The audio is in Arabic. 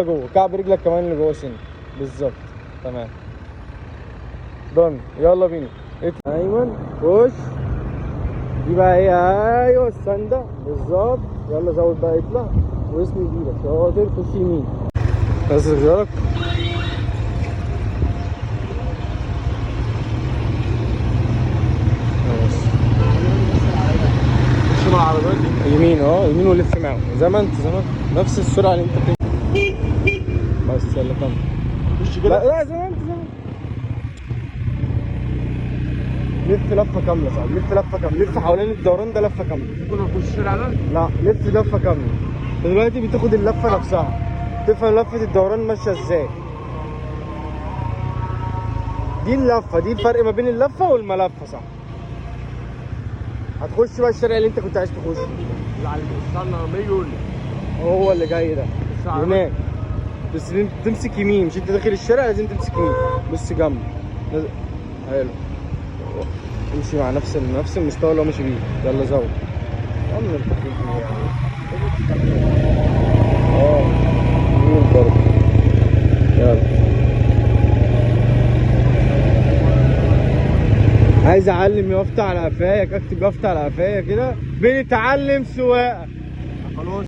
جوه كعب رجلك كمان اللي جوه سن بالظبط. تمام دون. يلا بينا. ايمن خش. دي بقى ايه؟ ايوه السنده بالظبط. يلا زود بقى اطلع واسمي ايدك شاطر. خش يمين بس رجلك. ماشي مع العربيات يمين يمين ولف معاهم زي ما انت نفس السرعه اللي انت بس يلا كمل. خش كده. لا زي ما انت لف لفه كامله صعب. لف لفه كامله. لف حوالين الدوران ده لفه كامله. ممكن اخش الشارع ده؟ لا لف لفه كامله. دلوقتي بتاخد اللفه نفسها تفهم لفه الدوران ماشيه ازاي. دي اللفه دي الفرق ما بين اللفه والملفه صح. هتخش بقى الشارع اللي انت كنت عايز تخش. لا استنى لما يجي يقول لي. هو اللي جاي ده هناك. بس تمسك يمين. مش انت داخل الشارع لازم تمسك يمين. بص جنب. حلو. امشي مع نفس المستوى اللي هو ماشي بيه. يلا زود. يلا انت يمين برضه. يلا. عايز اعلم يافطة على قفايا. اكتب يافطة على قفايا كده. بنتعلم سواقة. خلاص.